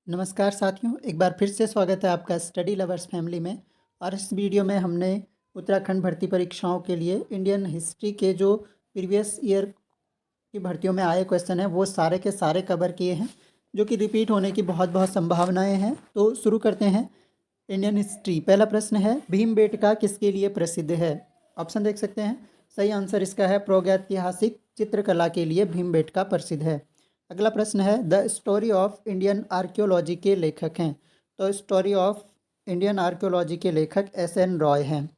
नमस्कार साथियों, एक बार फिर से स्वागत है आपका स्टडी लवर्स फैमिली में। और इस वीडियो में हमने उत्तराखंड भर्ती परीक्षाओं के लिए इंडियन हिस्ट्री के जो प्रीवियस ईयर की भर्तियों में आए क्वेश्चन हैं वो सारे के सारे कवर किए हैं, जो कि रिपीट होने की बहुत बहुत संभावनाएं हैं। तो शुरू करते हैं। इंडियन हिस्ट्री, पहला प्रश्न है, भीमबेटका किसके लिए प्रसिद्ध है? ऑप्शन देख सकते हैं। सही आंसर इसका है प्रागैतिहासिक चित्रकला के लिए भीमबेटका प्रसिद्ध है। अगला प्रश्न है, the story of Indian archaeology के लेखक हैं? तो स्टोरी ऑफ इंडियन आर्कियोलॉजी के लेखक एस.एन. रॉय हैं।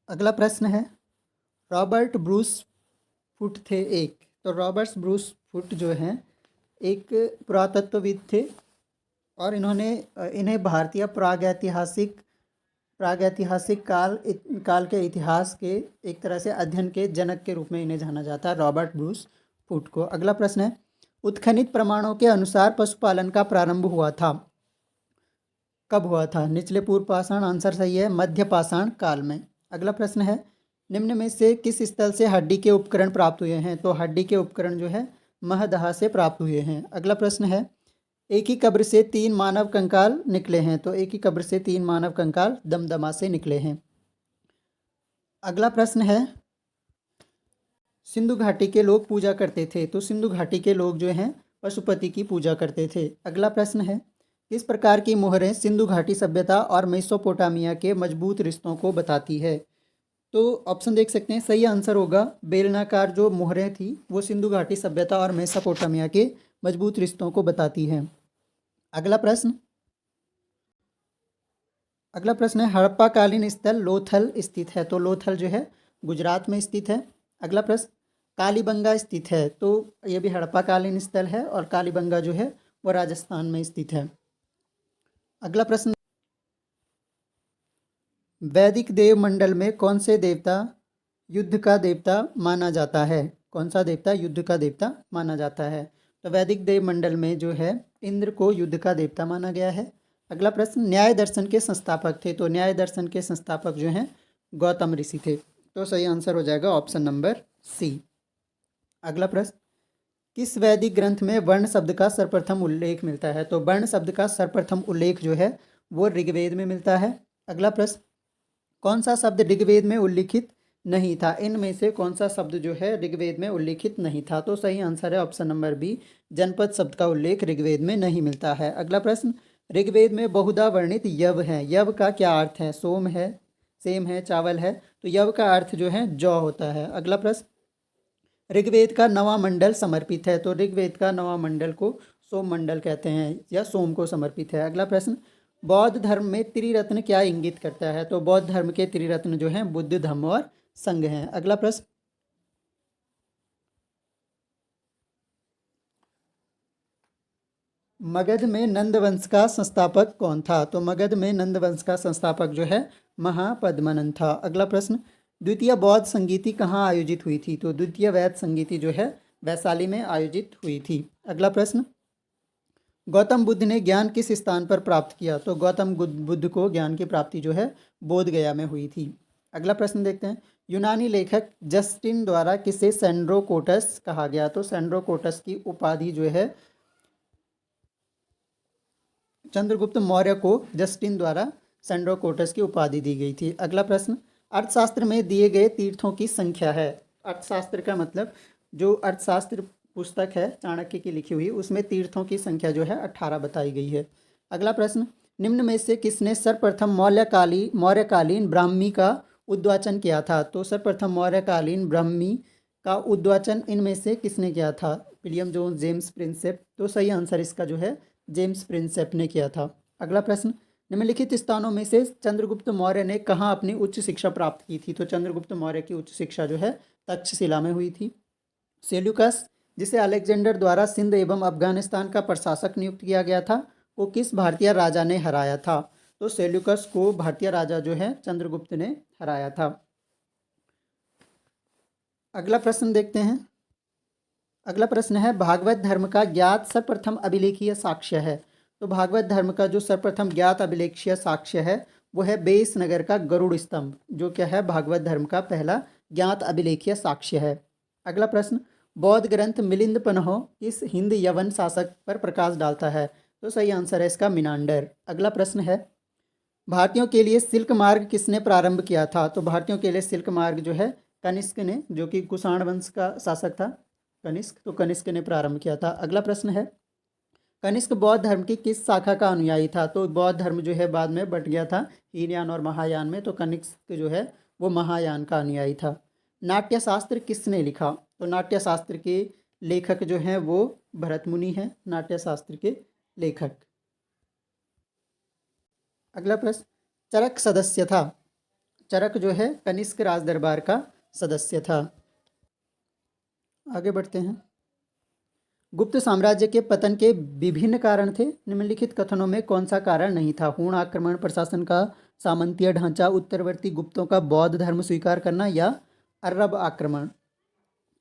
अगला प्रश्न है, रॉबर्ट ब्रूस फुट थे एक? तो रॉबर्ट ब्रूस फुट जो हैं एक पुरातत्वविद थे और इन्हें भारतीय प्रागैतिहासिक काल के इतिहास के एक तरह से अध्ययन के जनक के रूप में इन्हें जाना जाता है, रॉबर्ट ब्रूस फुट को। अगला प्रश्न है, उत्खनित प्रमाणों के अनुसार पशुपालन का प्रारंभ हुआ था, कब हुआ था? निचले पूर्व पाषाण, आंसर सही है, मध्य पाषाण काल में। अगला प्रश्न है, निम्न में से किस स्थल से हड्डी के उपकरण प्राप्त हुए हैं? तो हड्डी के उपकरण जो है महदहा से प्राप्त हुए हैं। अगला प्रश्न है, एक ही कब्र से 3 मानव कंकाल निकले हैं? तो एक ही कब्र से 3 मानव कंकाल दमदमा से निकले हैं। अगला प्रश्न है, सिंधु घाटी के लोग पूजा करते थे? तो सिंधु घाटी के लोग जो हैं पशुपति की पूजा करते थे। अगला प्रश्न है, किस प्रकार की मोहरें सिंधु घाटी सभ्यता और मेसोपोटामिया के मजबूत रिश्तों को बताती है? तो ऑप्शन देख सकते हैं। सही आंसर होगा बेलनाकार जो मोहरें थी वो सिंधु घाटी सभ्यता और मेसोपोटामिया के मजबूत रिश्तों को बताती हैं। अगला प्रश्न है, हड़प्पा कालीन स्थल लोथल स्थित है? तो लोथल जो है गुजरात में स्थित है। अगला प्रश्न, कालीबंगा स्थित है? तो ये भी हड़प्पा कालीन स्थल है और कालीबंगा जो है वो राजस्थान में स्थित है। अगला प्रश्न, वैदिक देव मंडल में कौन से देवता युद्ध का देवता माना जाता है? कौन सा देवता युद्ध का देवता माना जाता है? तो वैदिक देव मंडल में जो है इंद्र को युद्ध का देवता माना गया है। अगला प्रश्न, न्याय दर्शन के संस्थापक थे? तो न्याय दर्शन के संस्थापक जो हैं गौतम ऋषि थे। तो सही आंसर हो जाएगा ऑप्शन नंबर सी। अगला प्रश्न, किस वैदिक ग्रंथ में वर्ण शब्द का सर्वप्रथम उल्लेख मिलता है? तो वर्ण शब्द का सर्वप्रथम उल्लेख जो है वो ऋग्वेद में मिलता है। अगला प्रश्न, कौन सा शब्द ऋग्वेद में उल्लिखित नहीं था? इनमें से कौन सा शब्द जो है ऋग्वेद में उल्लिखित नहीं था? तो सही आंसर है ऑप्शन नंबर बी, जनपद शब्द का उल्लेख ऋग्वेद में नहीं मिलता है। अगला प्रश्न, ऋग्वेद में बहुधा वर्णित यव है, यव का क्या अर्थ है? सोम है, सेम है, चावल है। तो यव का अर्थ जो है जौ होता है। अगला प्रश्न, ऋग्वेद का नवा मंडल समर्पित है? तो ऋग्वेद का नवा मंडल को सोम मंडल कहते हैं या सोम को समर्पित है। अगला प्रश्न, बौद्ध धर्म में त्रिरत्न क्या इंगित करता है? तो बौद्ध धर्म के त्रिरत्न जो हैं बुद्ध, धम्म और संघ हैं। अगला प्रश्न, मगध में नंद वंश का संस्थापक कौन था? तो मगध में नंद वंश का संस्थापक जो है महापद्मनंद था। अगला प्रश्न, द्वितीय बौद्ध संगीति कहाँ आयोजित हुई थी? तो द्वितीय वैद्य संगीति जो है वैशाली में आयोजित हुई थी। अगला प्रश्न, गौतम बुद्ध ने ज्ञान किस स्थान पर प्राप्त किया? तो गौतम बुद्ध को ज्ञान की प्राप्ति जो है बोध गया में हुई थी। अगला प्रश्न देखते हैं, यूनानी लेखक जस्टिन द्वारा किसे सेंड्रोकोटस कहा गया? तो सेंड्रोकोटस की उपाधि जो है चंद्रगुप्त मौर्य को जस्टिन द्वारा सेंड्रोकोटस की उपाधि दी गई थी। अगला प्रश्न, अर्थशास्त्र में दिए गए तीर्थों की संख्या है? अर्थशास्त्र का मतलब जो अर्थशास्त्र पुस्तक है चाणक्य की लिखी हुई, उसमें तीर्थों की संख्या जो है 18 बताई गई है। अगला प्रश्न, निम्न में से किसने सर्वप्रथम मौर्यकालीन ब्राह्मी का उद्वाचन किया था? तो सर्वप्रथम मौर्यकालीन ब्राह्मी का उद्वाचन इनमें से किसने किया था? William Jones, James Prinsep. तो सही आंसर इसका जो है जेम्स प्रिंसेप ने किया था। अगला प्रश्न, निम्नलिखित स्थानों में से चंद्रगुप्त मौर्य ने कहाँ अपनी उच्च शिक्षा प्राप्त की थी? तो चंद्रगुप्त मौर्य की उच्च शिक्षा जो है तक्षशिला में हुई थी। सेल्यूकस, जिसे अलेक्जेंडर द्वारा सिंध एवं अफगानिस्तान का प्रशासक नियुक्त किया गया था, को किस भारतीय राजा ने हराया था? तो सेल्यूकस को भारतीय राजा जो है चंद्रगुप्त ने हराया था। अगला प्रश्न देखते हैं। अगला प्रश्न है, भागवत धर्म का ज्ञात सर्वप्रथम अभिलेखीय साक्ष्य है? तो भागवत धर्म का जो सर्वप्रथम ज्ञात अभिलेखीय साक्ष्य है वो है बेस नगर का गरुड़ स्तंभ, जो क्या है भागवत धर्म का पहला ज्ञात अभिलेखीय साक्ष्य है। अगला प्रश्न, बौद्ध ग्रंथ मिलिंद पन्ह किस हिंद यवन शासक पर प्रकाश डालता है? तो सही आंसर है इसका मिनांडर। अगला प्रश्न है, भारतीयों के लिए सिल्क मार्ग किसने प्रारंभ किया था? तो भारतीयों के लिए सिल्क मार्ग जो है कनिष्क ने, जो कि कुषाण वंश का शासक था कनिष्क, तो कनिष्क ने प्रारंभ किया था। अगला प्रश्न है, कनिष्क बौद्ध धर्म की किस शाखा का अनुयायी था? तो बौद्ध धर्म जो है बाद में बट गया था हीनयान और महायान में, तो कनिष्क जो है वो महायान का अनुयायी था। नाट्य शास्त्र किसने लिखा? तो नाट्य शास्त्र के लेखक जो हैं वो भरत मुनि हैं, नाट्य शास्त्र के लेखक। अगला प्रश्न, चरक सदस्य था? चरक जो है कनिष्क राज दरबार का सदस्य था। आगे बढ़ते हैं, गुप्त साम्राज्य के पतन के विभिन्न कारण थे, निम्नलिखित कथनों में कौन सा कारण नहीं था? हूण आक्रमण, प्रशासन का सामंतीय ढांचा, उत्तरवर्ती गुप्तों का बौद्ध धर्म स्वीकार करना या अरब आक्रमण?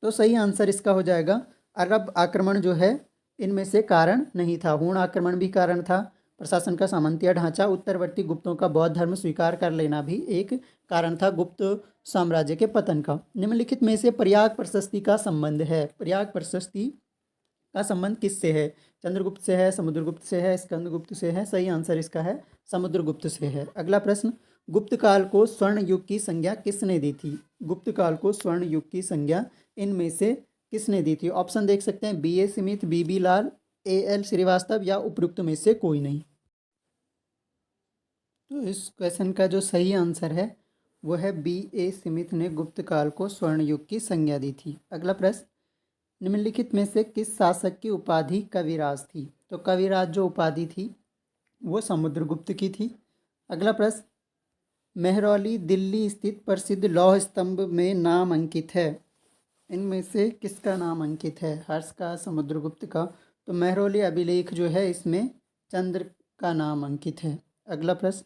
तो सही आंसर इसका हो जाएगा अरब आक्रमण जो है इनमें से कारण नहीं था। हूण आक्रमण भी कारण था, प्रशासन का सामंतीय ढांचा, उत्तरवर्ती गुप्तों का बौद्ध धर्म स्वीकार कर लेना भी एक कारण था गुप्त साम्राज्य के पतन का। निम्नलिखित में से प्रयाग प्रशस्ति का संबंध है? प्रयाग प्रशस्ति का संबंध किससे है? चंद्रगुप्त से है, समुद्रगुप्त से है, स्कंदगुप्त से है? सही आंसर इसका है समुद्रगुप्त से है। अगला प्रश्न, गुप्त काल को स्वर्ण युग की संज्ञा किसने दी थी? गुप्त काल को स्वर्ण युग की संज्ञा इनमें से किसने दी थी? ऑप्शन देख सकते हैं, B A Smith, B B Lal, A L Srivastava या उपयुक्त में से कोई नहीं। तो इस क्वेश्चन का जो सही आंसर है वो है बी ए स्मिथ ने गुप्त काल को स्वर्ण युग की संज्ञा दी थी। अगला प्रश्न, निम्नलिखित में से किस शासक की उपाधि कविराज थी? तो कविराज जो उपाधि थी वो समुद्रगुप्त की थी। अगला प्रश्न, मेहरौली दिल्ली स्थित प्रसिद्ध लौह स्तंभ में नाम अंकित है, इनमें से किसका नाम अंकित है? हर्ष का, समुद्रगुप्त का? तो मेहरौली अभिलेख जो है इसमें चंद्र का नाम अंकित है। अगला प्रश्न,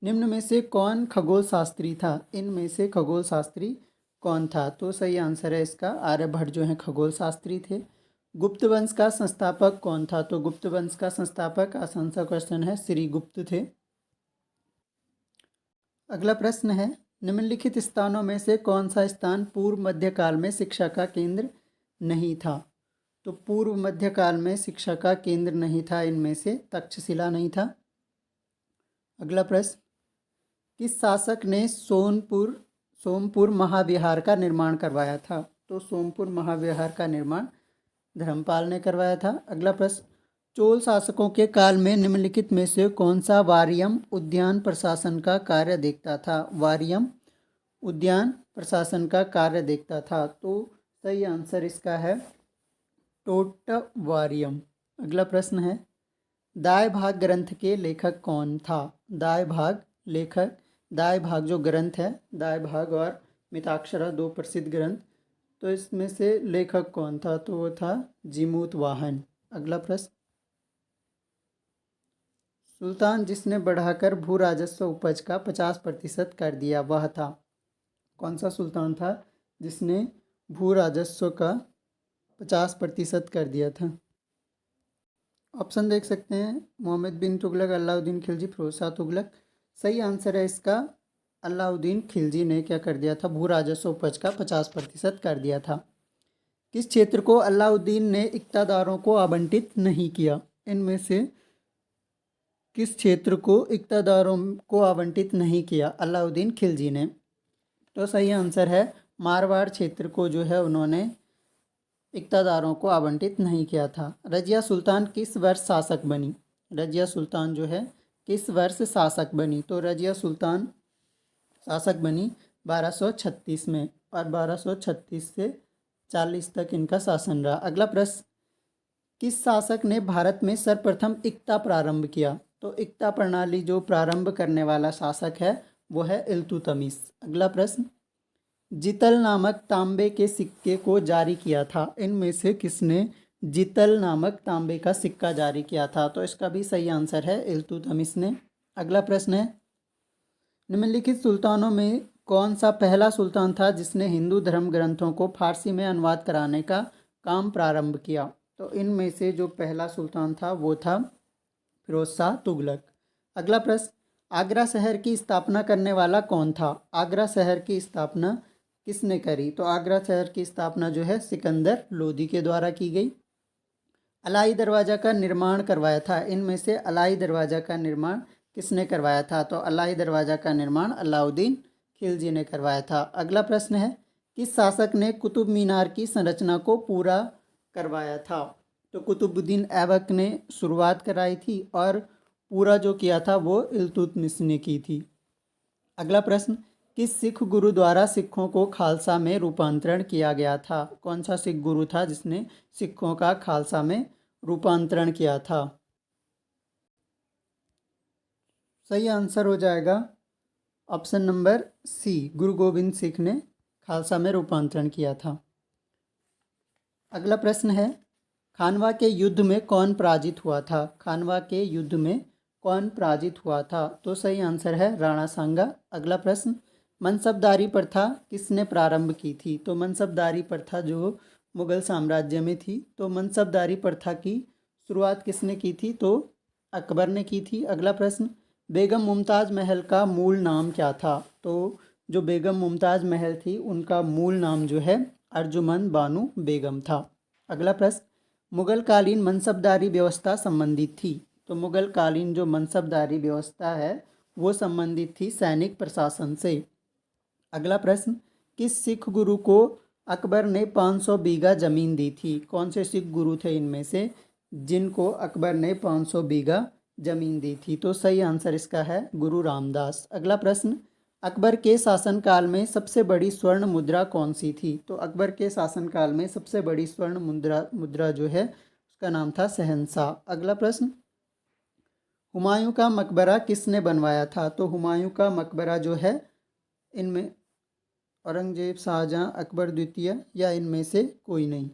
निम्न में से कौन खगोल शास्त्री था? इनमें से खगोल शास्त्री कौन था? तो सही आंसर है इसका आर्यभट्ट जो है खगोल शास्त्री थे। गुप्त वंश का संस्थापक कौन था? तो गुप्त वंश का संस्थापक, आसान सा क्वेश्चन है, श्री गुप्त थे। अगला प्रश्न है, निम्नलिखित स्थानों में से कौन सा स्थान पूर्व मध्यकाल में शिक्षा का केंद्र नहीं था? तो पूर्व मध्यकाल में शिक्षा का केंद्र नहीं था इनमें से तक्षशिला नहीं था। अगला प्रश्न, किस शासक ने सोमपुर महाविहार का निर्माण करवाया था? तो सोमपुर महाविहार का निर्माण धर्मपाल ने करवाया था। अगला प्रश्न, चोल शासकों के काल में निम्नलिखित में से कौन सा वारियम उद्यान प्रशासन का कार्य देखता था? वारियम उद्यान प्रशासन का कार्य देखता था। तो सही आंसर इसका है टोट्टवारियम। अगला प्रश्न है, दाय भाग ग्रंथ के लेखक कौन था? दाय भाग लेखक, दाय भाग जो ग्रंथ है, दाय भाग और मिताक्षरा दो प्रसिद्ध ग्रंथ, तो इसमें से लेखक कौन था? तो वो था जीमूत वाहन। अगला प्रश्न, सुल्तान जिसने बढ़ाकर भू राजस्व उपज का 50% कर दिया वह था? कौन सा सुल्तान था जिसने भू राजस्व का 50% कर दिया था? ऑप्शन देख सकते हैं, मोहम्मद बिन तुगलक, अलाउद्दीन खिलजी, फिरोज शाह तुगलक। सही आंसर है इसका अलाउद्दीन खिलजी ने क्या कर दिया था? भू राजस्व उपज का 50% कर दिया था। किस क्षेत्र को अलाउद्दीन ने इक्तादारों को आवंटित नहीं किया? इनमें से किस क्षेत्र को इक्तादारों को आवंटित नहीं किया अलाउद्दीन खिलजी ने? तो सही आंसर है मारवाड़ क्षेत्र को जो है उन्होंने इक्तादारों को आवंटित नहीं किया था। रजिया सुल्तान किस वर्ष शासक बनी? रजिया सुल्तान जो है किस वर्ष शासक बनी? तो रजिया सुल्तान शासक बनी 1236 में, और 1236 से 40 तक इनका शासन रहा। अगला प्रश्न, किस शासक ने भारत में सर्वप्रथम इक्ता प्रारंभ किया? तो इक्ता प्रणाली जो प्रारंभ करने वाला शासक है वो है इल्तुतमिश। अगला प्रश्न, जितल नामक तांबे के सिक्के को जारी किया था? इनमें से किसने जितल नामक तांबे का सिक्का जारी किया था? तो इसका भी सही आंसर है इल्तुतमिश ने। अगला प्रश्न है, निम्नलिखित सुल्तानों में कौन सा पहला सुल्तान था जिसने हिंदू धर्म ग्रंथों को फारसी में अनुवाद कराने का काम प्रारंभ किया? तो इनमें से जो पहला सुल्तान था वो था फिरोज शाह तुगलक। अगला प्रश्न, आगरा शहर की स्थापना करने वाला कौन था? आगरा शहर की स्थापना किसने करी? तो आगरा शहर की स्थापना जो है सिकंदर लोदी के द्वारा की गई। अलाई दरवाज़ा का निर्माण करवाया था, इनमें से अलाई दरवाज़ा का निर्माण किसने करवाया था? तो अलाई दरवाज़ा का निर्माण अलाउद्दीन खिलजी ने करवाया था। अगला प्रश्न है, किस शासक ने कुतुब मीनार की संरचना को पूरा करवाया था? तो कुतुबुद्दीन ऐबक ने शुरुआत कराई थी और पूरा जो किया था वो इल्तुतमिश ने की थी। अगला प्रश्न, किस सिख गुरु द्वारा सिखों को खालसा में रूपांतरण किया गया था? कौन सा सिख गुरु था जिसने सिखों का खालसा में रूपांतरण किया था? सही आंसर हो जाएगा ऑप्शन नंबर सी, गुरु गोविंद सिंह ने खालसा में रूपांतरण किया था। अगला प्रश्न है, खानवा के युद्ध में कौन पराजित हुआ था? खानवा के युद्ध में कौन पराजित हुआ था? तो सही आंसर है राणा सांगा। अगला प्रश्न, मनसबदारी प्रथा किसने प्रारंभ की थी? तो मनसबदारी प्रथा जो मुगल साम्राज्य में थी, तो मनसबदारी प्रथा की शुरुआत किसने की थी? तो अकबर ने की थी। अगला प्रश्न, बेगम मुमताज़ महल का मूल नाम क्या था? तो जो बेगम मुमताज़ महल थी उनका मूल नाम जो है अर्जुमंद बानो बेगम था। अगला प्रश्न, मुगल कालीन मनसबदारी व्यवस्था संबंधित थी। तो मुगल कालीन जो मनसबदारी व्यवस्था है वो संबंधित थी सैनिक प्रशासन से। अगला प्रश्न, किस सिख गुरु को अकबर ने 500 बीघा जमीन दी थी? कौन से सिख गुरु थे इनमें से जिनको अकबर ने 500 बीघा जमीन दी थी? तो सही आंसर इसका है गुरु रामदास। अगला प्रश्न, अकबर के शासनकाल में सबसे बड़ी स्वर्ण मुद्रा कौन सी थी? तो अकबर के शासनकाल में सबसे बड़ी स्वर्ण मुद्रा जो है उसका नाम था शहंशाह। अगला प्रश्न, हुमायूं का मकबरा किसने बनवाया था? तो हुमायूं का मकबरा जो है इनमें औरंगजेब, शाहजहां, अकबर द्वितीय या इनमें से कोई नहीं।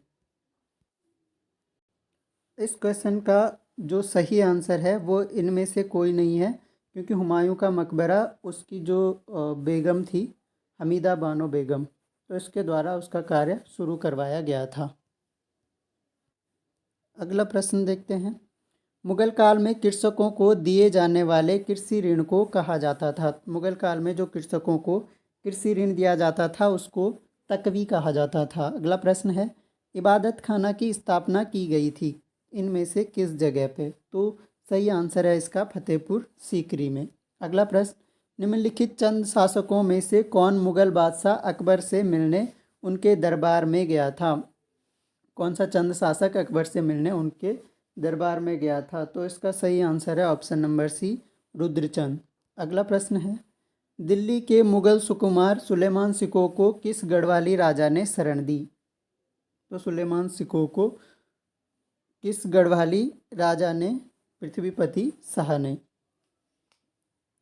इस क्वेश्चन का जो सही आंसर है वो इनमें से कोई नहीं है, क्योंकि हुमायूं का मकबरा उसकी जो बेगम थी हमीदा बानो बेगम, तो इसके द्वारा उसका कार्य शुरू करवाया गया था। अगला प्रश्न देखते हैं, मुगल काल में कृषकों को दिए जाने वाले कृषि ऋण को कहा जाता था? मुगल काल में जो कृषकों को कृषि ऋण दिया जाता था उसको तकवी कहा जाता था। अगला प्रश्न है, इबादत खाना की स्थापना की गई थी इनमें से किस जगह पे? तो सही आंसर है इसका फतेहपुर सीकरी में। अगला प्रश्न, निम्नलिखित चंद शासकों में से कौन मुगल बादशाह अकबर से मिलने उनके दरबार में गया था? कौन सा चंद शासक अकबर से मिलने उनके दरबार में गया था? तो इसका सही आंसर है ऑप्शन नंबर सी, रुद्रचंद। अगला प्रश्न है, दिल्ली के मुगल सुकुमार सुलेमान सिकोह को किस गढ़वाली राजा ने शरण दी? तो सुलेमान सिकोह को किस गढ़वाली राजा ने? पृथ्वीपति शाह ने।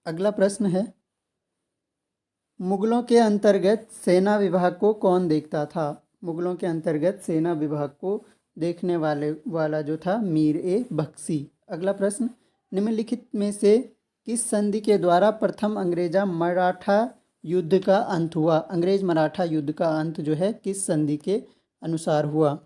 अगला प्रश्न है, मुगलों के अंतर्गत सेना विभाग को कौन देखता था? मुगलों के अंतर्गत सेना विभाग को देखने वाला जो था मीर ए बख्शी। अगला प्रश्न, निम्नलिखित में से किस संधि के द्वारा प्रथम अंग्रेजा मराठा युद्ध का अंत हुआ? अंग्रेज मराठा युद्ध का अंत जो है किस संधि के अनुसार हुआ?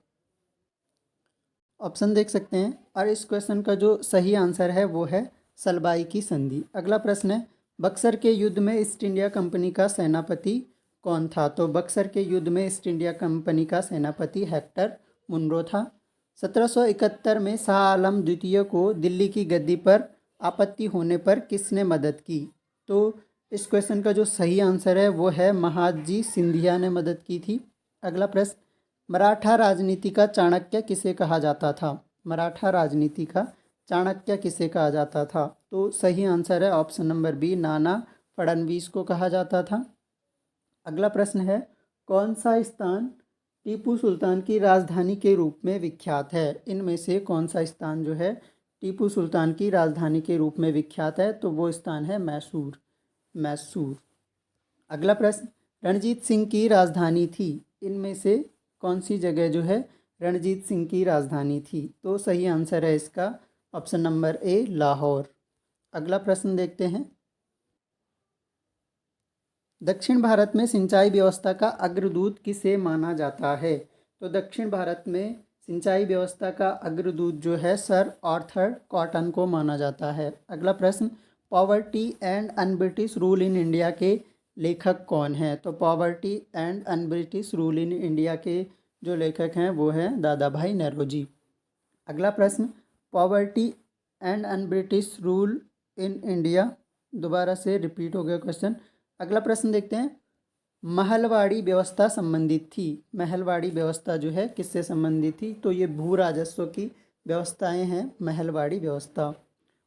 ऑप्शन देख सकते हैं, और इस क्वेश्चन का जो सही आंसर है वो है सलबाई की संधि। अगला प्रश्न है, बक्सर के युद्ध में ईस्ट इंडिया कंपनी का सेनापति कौन था? तो बक्सर के युद्ध में ईस्ट इंडिया कंपनी का सेनापति हेक्टर मुनरो था। 1771 में शाह आलम द्वितीय को दिल्ली की गद्दी पर आपत्ति होने पर किसने मदद की? तो इस क्वेश्चन का जो सही आंसर है वो है महादजी सिंधिया ने मदद की थी। अगला प्रश्न, मराठा राजनीति का चाणक्य किसे कहा जाता था? मराठा राजनीति का चाणक्य किसे कहा जाता था? तो सही आंसर है option number B, Nana Phadnavis को कहा जाता था। अगला प्रश्न है, कौन सा स्थान टीपू सुल्तान की राजधानी के रूप में विख्यात है? इनमें से कौन सा स्थान जो है टीपू सुल्तान की राजधानी के रूप में विख्यात है? तो वो स्थान है मैसूर। मैसूर। अगला प्रश्न, रणजीत सिंह की राजधानी थी इनमें से कौन सी जगह जो है रणजीत सिंह की राजधानी थी? तो सही आंसर है इसका ऑप्शन नंबर ए, लाहौर। अगला प्रश्न देखते हैं, दक्षिण भारत में सिंचाई व्यवस्था का अग्रदूत किसे माना जाता है? तो दक्षिण भारत में सिंचाई व्यवस्था का अग्रदूत जो है सर आर्थर कॉटन को माना जाता है। अगला प्रश्न, poverty and un British rule in India के लेखक कौन है? तो poverty and un British rule in India के जो लेखक हैं वो हैं दादा भाई नौरोजी। अगला प्रश्न, poverty and un British rule in India, दोबारा से रिपीट हो गया क्वेश्चन। अगला प्रश्न देखते हैं, महलवाड़ी व्यवस्था संबंधित थी। महलवाड़ी व्यवस्था जो है किससे संबंधित थी? तो ये भू राजस्व की व्यवस्थाएं हैं महलवाड़ी व्यवस्था।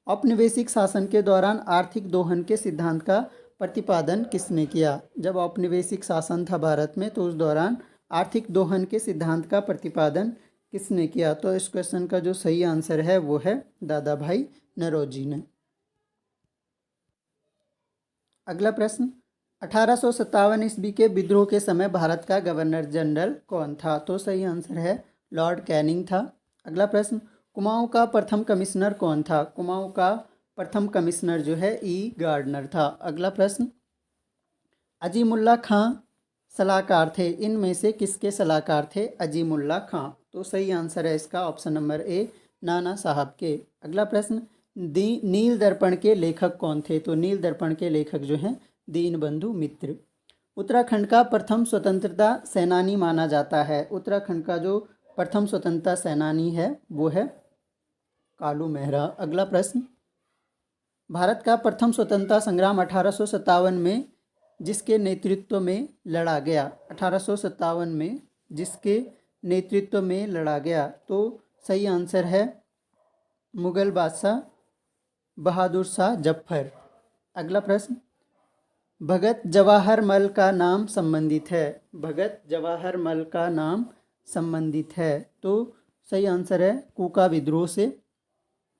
औपनिवेशिक शासन के दौरान आर्थिक दोहन के सिद्धांत का प्रतिपादन किसने किया? जब औपनिवेशिक शासन था भारत में तो उस दौरान आर्थिक दोहन के सिद्धांत का प्रतिपादन किसने किया? तो इस क्वेश्चन का जो सही आंसर है वो है दादा भाई नौरोजी ने। अगला प्रश्न, 1857 ईस्वी के विद्रोह के समय भारत का गवर्नर जनरल कौन था? तो सही आंसर है लॉर्ड कैनिंग था। अगला प्रश्न, कुमाऊं का प्रथम कमिश्नर कौन था? कुमाऊं का प्रथम कमिश्नर जो है ई गार्डनर था। अगला प्रश्न, अजीमुल्ला खां सलाहकार थे, इनमें से किसके सलाहकार थे अजीमुल्ला खां? तो सही आंसर है इसका ऑप्शन नंबर ए, नाना साहब के। अगला प्रश्न, नील दर्पण के लेखक कौन थे? तो नील दर्पण के लेखक जो हैं दीनबंधु मित्र। उत्तराखंड का प्रथम स्वतंत्रता सेनानी माना जाता है। उत्तराखंड का जो प्रथम स्वतंत्रता सेनानी है वो है कालू मेहरा। अगला प्रश्न, भारत का प्रथम स्वतंत्रता संग्राम 1857 में जिसके नेतृत्व में लड़ा गया? 1857 में जिसके नेतृत्व में लड़ा गया? तो सही आंसर है मुगल बादशाह बहादुर शाह जफर। अगला प्रश्न, भगत जवाहर मल का नाम संबंधित है। भगत जवाहर मल का नाम संबंधित है। तो सही आंसर है कूका विद्रोह से।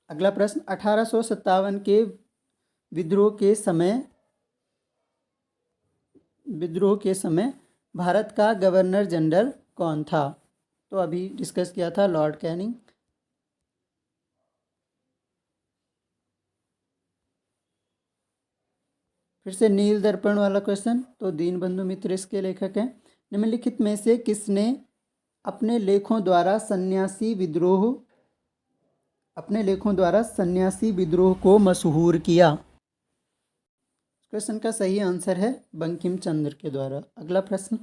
अगला प्रश्न, 1857 के विद्रोह के समय भारत का गवर्नर जनरल कौन था? तो अभी डिस्कस किया था लॉर्ड कैनिंग। फिर से नील दर्पण वाला क्वेश्चन, तो दीनबंधु मित्र इसके लेखक हैं। निम्नलिखित में से किसने अपने लेखों द्वारा सन्यासी विद्रोह को मशहूर किया? क्वेश्चन का सही आंसर है बंकिम चंद्र के द्वारा। अगला प्रश्न,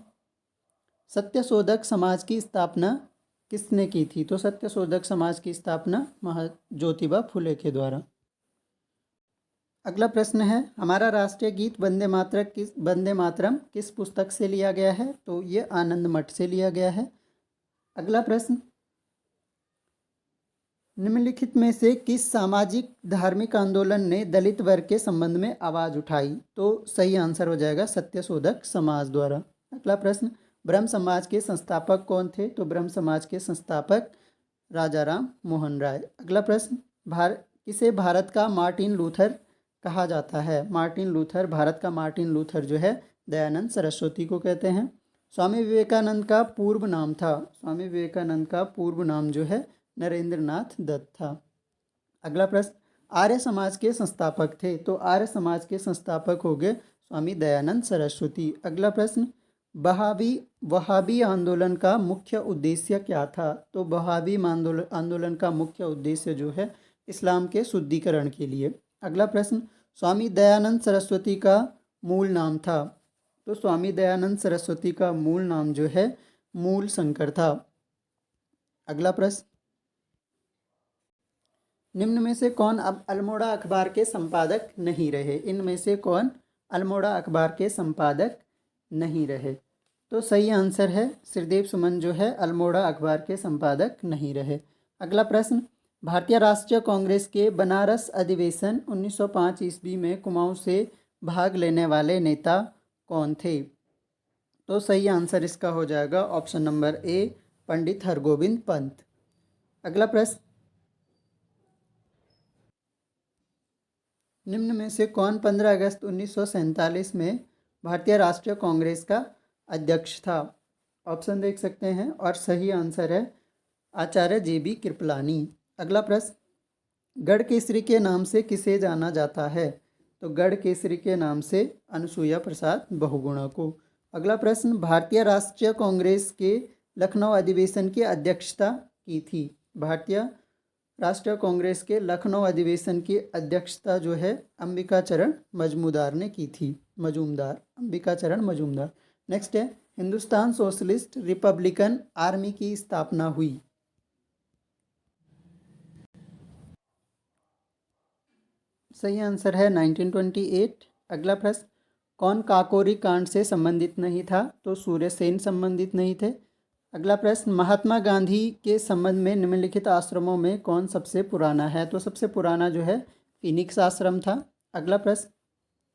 सत्यशोधक समाज की स्थापना किसने की थी? तो सत्यशोधक समाज की स्थापना ज्योतिबा फुले के द्वारा। अगला प्रश्न है, हमारा राष्ट्रीय गीत वंदे मातरम किस पुस्तक से लिया गया है? तो ये आनंद मठ से लिया गया है। अगला प्रश्न, निम्नलिखित में से किस सामाजिक धार्मिक आंदोलन ने दलित वर्ग के संबंध में आवाज़ उठाई? तो सही आंसर हो जाएगा सत्यशोधक समाज द्वारा। अगला प्रश्न, ब्रह्म समाज के संस्थापक कौन थे? तो ब्रह्म समाज के संस्थापक राजा राम मोहन राय। अगला प्रश्न, किसे भारत का मार्टिन लूथर कहा जाता है? मार्टिन लूथर, भारत का मार्टिन लूथर जो है दयानंद सरस्वती को कहते हैं। स्वामी विवेकानंद का पूर्व नाम था? स्वामी विवेकानंद का पूर्व नाम जो है नरेंद्र नाथ दत्त था। अगला प्रश्न, आर्य समाज के संस्थापक थे? तो आर्य समाज के संस्थापक हो गए स्वामी दयानंद सरस्वती। अगला प्रश्न, वहाबी आंदोलन का मुख्य उद्देश्य क्या था? तो वहाबी आंदोलन का मुख्य उद्देश्य जो है इस्लाम के शुद्धिकरण के लिए। अगला प्रश्न, स्वामी दयानंद सरस्वती का मूल नाम था? तो स्वामी दयानंद सरस्वती का मूल नाम जो है मूल शंकर था। अगला प्रश्न, निम्न में से कौन अब अल्मोड़ा अखबार के संपादक नहीं रहे? इनमें से कौन अल्मोड़ा अखबार के संपादक नहीं रहे? तो सही आंसर है श्रीदेव सुमन जो है अल्मोड़ा अखबार के संपादक नहीं रहे। अगला प्रश्न, भारतीय राष्ट्रीय कांग्रेस के बनारस अधिवेशन 1905 ईस्वी में कुमाऊं से भाग लेने वाले नेता कौन थे? तो सही आंसर इसका हो जाएगा ऑप्शन नंबर ए, पंडित हरगोविंद पंत। अगला प्रश्न, निम्न में से कौन 15 अगस्त 1947 में भारतीय राष्ट्रीय कांग्रेस का अध्यक्ष था? ऑप्शन देख सकते हैं और सही आंसर है आचार्य JB कृपलानी। अगला प्रश्न, गढ़ केसरी के नाम से किसे जाना जाता है? तो गढ़ केसरी के नाम से अनुसुईया प्रसाद बहुगुणा को। अगला प्रश्न, भारतीय राष्ट्रीय कांग्रेस के लखनऊ अधिवेशन की अध्यक्षता की थी? भारतीय राष्ट्रीय कांग्रेस के लखनऊ अधिवेशन की अध्यक्षता जो है अंबिका चरण मजूमदार ने की थी। अंबिका चरण मजूमदार। नेक्स्ट है, हिंदुस्तान सोशलिस्ट रिपब्लिकन आर्मी की स्थापना हुई। सही आंसर है 1928। अगला प्रश्न, कौन काकोरी कांड से संबंधित नहीं था? तो सूर्यसेन संबंधित नहीं थे। अगला प्रश्न, महात्मा गांधी के संबंध में निम्नलिखित आश्रमों में कौन सबसे पुराना है? तो सबसे पुराना जो है फिनिक्स आश्रम था। अगला प्रश्न,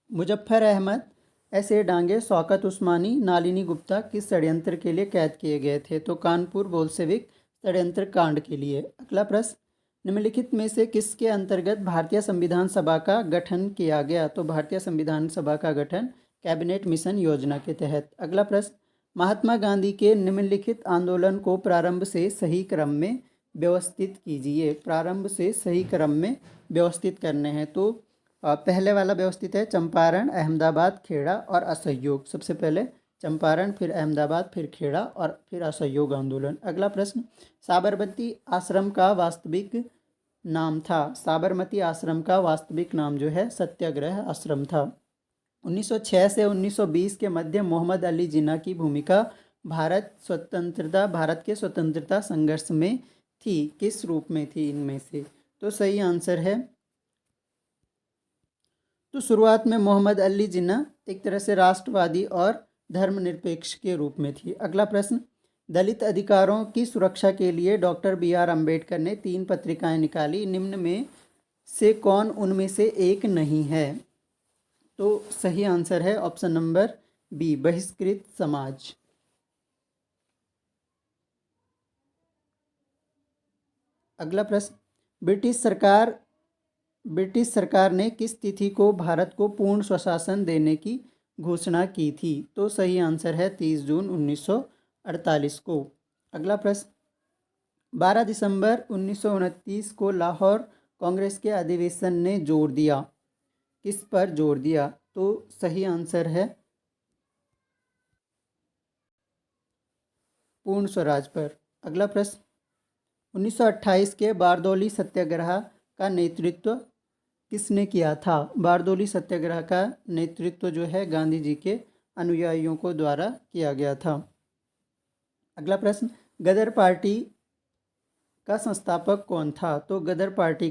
मुजफ्फर अहमद, ऐसे डांगे, शौकत उस्मानी, नालिनी गुप्ता किस षड्यंत्र के लिए कैद किए गए थे? तो कानपुर बोल्शेविक षड्यंत्र कांड के लिए। अगला प्रश्न, निम्नलिखित में से किसके अंतर्गत भारतीय संविधान सभा का गठन किया गया? तो भारतीय संविधान सभा का गठन कैबिनेट मिशन योजना के तहत। अगला प्रश्न, महात्मा गांधी के निम्नलिखित आंदोलन को प्रारंभ से सही क्रम में व्यवस्थित कीजिए। प्रारंभ से सही क्रम में व्यवस्थित करने हैं। तो पहले वाला व्यवस्थित है चंपारण, अहमदाबाद, खेड़ा और असहयोग। सबसे पहले चंपारण, फिर अहमदाबाद, फिर खेड़ा और फिर असहयोग आंदोलन। अगला प्रश्न, साबरमती आश्रम का वास्तविक नाम था? साबरमती आश्रम का वास्तविक नाम जो है सत्याग्रह आश्रम था। 1906 से 1920 के मध्य मोहम्मद अली जिन्ना की भूमिका भारत के स्वतंत्रता संघर्ष में थी। किस रूप में थी इनमें से? तो सही आंसर है, तो शुरुआत में मोहम्मद अली जिन्ना एक तरह से राष्ट्रवादी और धर्मनिरपेक्ष के रूप में थी। अगला प्रश्न, दलित अधिकारों की सुरक्षा के लिए डॉक्टर बी.आर. अम्बेडकर ने 3 पत्रिकाएं निकाली, निम्न में से कौन उनमें से एक नहीं है? तो सही आंसर है ऑप्शन नंबर बी, बहिष्कृत समाज। अगला प्रश्न, ब्रिटिश सरकार ने किस तिथि को भारत को पूर्ण स्वशासन देने की घोषणा की थी? तो सही आंसर है 30 जून 1948 को। अगला प्रश्न, 12 दिसंबर 1929 को लाहौर कांग्रेस के अधिवेशन ने जोर दिया, किस पर जोर दिया? तो सही आंसर है पूर्ण स्वराज पर। अगला प्रश्न, 1928 के बारदौली सत्याग्रह का नेतृत्व किसने किया था? बारदौली सत्याग्रह का नेतृत्व जो है गांधी जी के अनुयायियों को द्वारा किया गया था। अगला प्रश्न, गदर पार्टी का संस्थापक कौन था? तो गदर पार्टी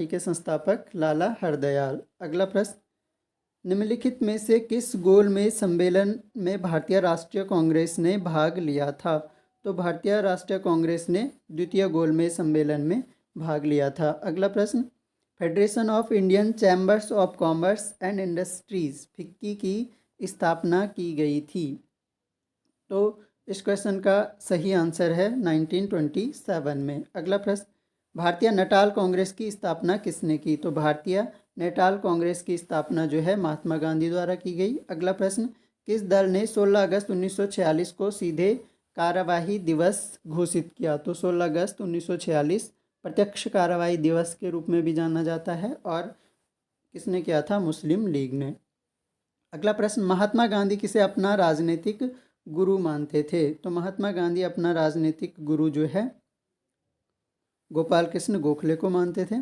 के संस्थापक लाला हरदयाल। अगला प्रश्न, निम्नलिखित में से किस गोलमेज सम्मेलन में भारतीय राष्ट्रीय कांग्रेस ने भाग लिया था? तो भारतीय राष्ट्रीय कांग्रेस ने द्वितीय गोलमेज सम्मेलन में भाग लिया था। अगला प्रश्न, federation of Indian chambers of commerce and industries FICCI की स्थापना की गई थी। तो इस क्वेश्चन का सही आंसर है 1927 में। अगला प्रश्न, भारतीय नेटाल कांग्रेस की स्थापना किसने की? तो भारतीय नेटाल कांग्रेस की स्थापना जो है महात्मा गांधी द्वारा की गई। अगला प्रश्न, किस दल ने 16 अगस्त 1946 को सीधे कार्यवाही दिवस घोषित किया? तो 16 अगस्त 1946 प्रत्यक्ष कार्यवाही दिवस के रूप में भी जाना जाता है, और किसने किया था? मुस्लिम लीग ने। अगला प्रश्न, महात्मा गांधी किसे अपना राजनीतिक गुरु मानते थे? तो महात्मा गांधी अपना राजनीतिक गुरु जो है गोपाल कृष्ण गोखले को मानते थे।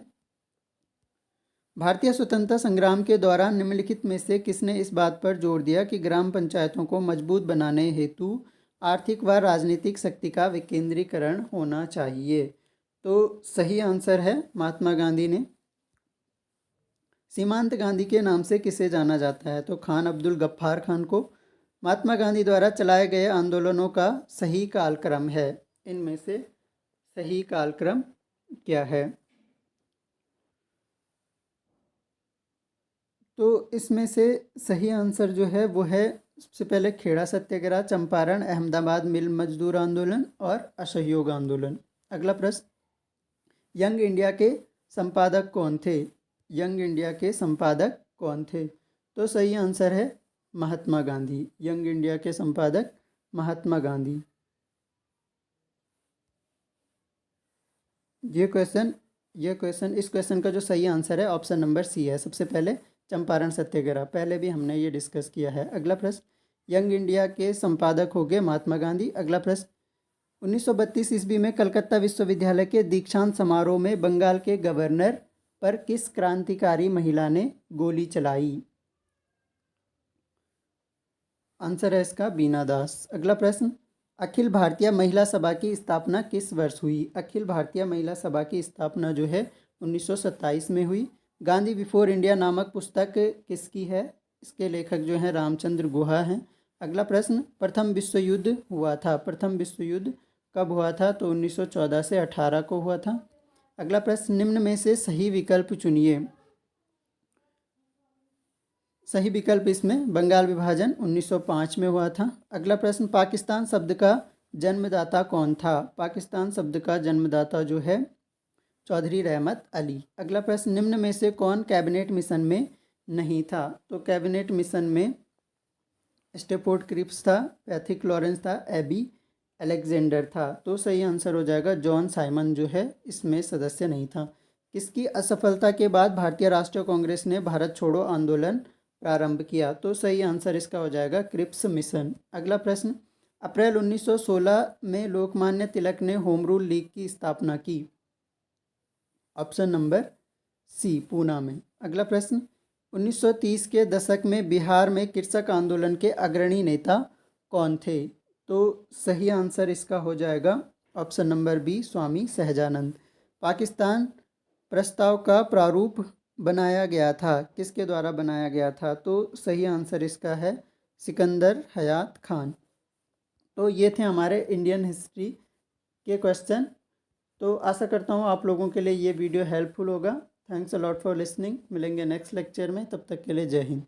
भारतीय स्वतंत्रता संग्राम के दौरान निम्नलिखित में से किसने इस बात पर जोर दिया कि ग्राम पंचायतों को मजबूत बनाने हेतु आर्थिक व राजनीतिक शक्ति का विकेंद्रीकरण होना चाहिए? तो सही आंसर है महात्मा गांधी ने। सीमांत गांधी के नाम से किसे जाना जाता है? तो खान अब्दुल गफ्फार खान को। महात्मा गांधी द्वारा चलाए गए आंदोलनों का सही कालक्रम है, इनमें से सही कालक्रम क्या है? तो इसमें से सही आंसर जो है वो है सबसे पहले खेड़ा सत्याग्रह, चंपारण, अहमदाबाद मिल मजदूर आंदोलन और असहयोग आंदोलन। अगला प्रश्न, यंग इंडिया के संपादक कौन थे? यंग इंडिया के संपादक कौन थे? तो सही आंसर है महात्मा गांधी। यंग इंडिया के संपादक महात्मा गांधी। इस क्वेश्चन का जो सही आंसर है ऑप्शन नंबर सी है। सबसे पहले चंपारण सत्याग्रह, पहले भी हमने ये डिस्कस किया है। अगला प्रश्न, यंग इंडिया के संपादक हो गए महात्मा गांधी। अगला प्रश्न, 1932 ईस्वी में कलकत्ता विश्वविद्यालय के दीक्षांत समारोह में बंगाल के गवर्नर पर किस क्रांतिकारी महिला ने गोली चलाई? आंसर है इसका बीना दास। अगला प्रश्न, अखिल भारतीय महिला सभा की स्थापना किस वर्ष हुई? अखिल भारतीय महिला सभा की स्थापना जो है 1927 में हुई। गांधी बिफोर इंडिया नामक पुस्तक किसकी है? इसके लेखक जो हैं रामचंद्र गुहा हैं। अगला प्रश्न, प्रथम विश्व युद्ध हुआ था, प्रथम विश्व युद्ध कब हुआ था? तो 1914 से 18 को हुआ था। अगला प्रश्न, निम्न में से सही विकल्प चुनिए। सही विकल्प इसमें बंगाल विभाजन 1905 में हुआ था। अगला प्रश्न, पाकिस्तान शब्द का जन्मदाता कौन था? पाकिस्तान शब्द का जन्मदाता जो है चौधरी रहमत अली। अगला प्रश्न, निम्न में से कौन कैबिनेट मिशन में नहीं था? तो कैबिनेट मिशन में स्टेफोर्ड क्रिप्स था, पैथिक लॉरेंस था, एबी अलेक्जेंडर था। तो सही आंसर हो जाएगा जॉन साइमन जो है इसमें सदस्य नहीं था। किसकी असफलता के बाद भारतीय राष्ट्रीय कांग्रेस ने भारत छोड़ो आंदोलन प्रारंभ किया? तो सही आंसर इसका हो जाएगा क्रिप्स मिशन। अगला प्रश्न, अप्रैल 1916 में लोकमान्य तिलक ने होम रूल लीग की स्थापना की? ऑप्शन नंबर सी, पूना में। अगला प्रश्न, 1930 के दशक में बिहार में कृषक आंदोलन के अग्रणी नेता कौन थे? तो सही आंसर इसका हो जाएगा option number B, Swami Sahajanand. Pakistan प्रस्ताव का प्रारूप बनाया गया था, किसके द्वारा बनाया गया था? तो सही आंसर इसका है सिकंदर हयात खान। तो ये थे हमारे इंडियन हिस्ट्री के क्वेश्चन। तो आशा करता हूँ आप लोगों के लिए ये वीडियो हेल्पफुल होगा। Thanks a lot for listening. मिलेंगे नेक्स्ट लेक्चर में, तब तक के लिए जय हिंद।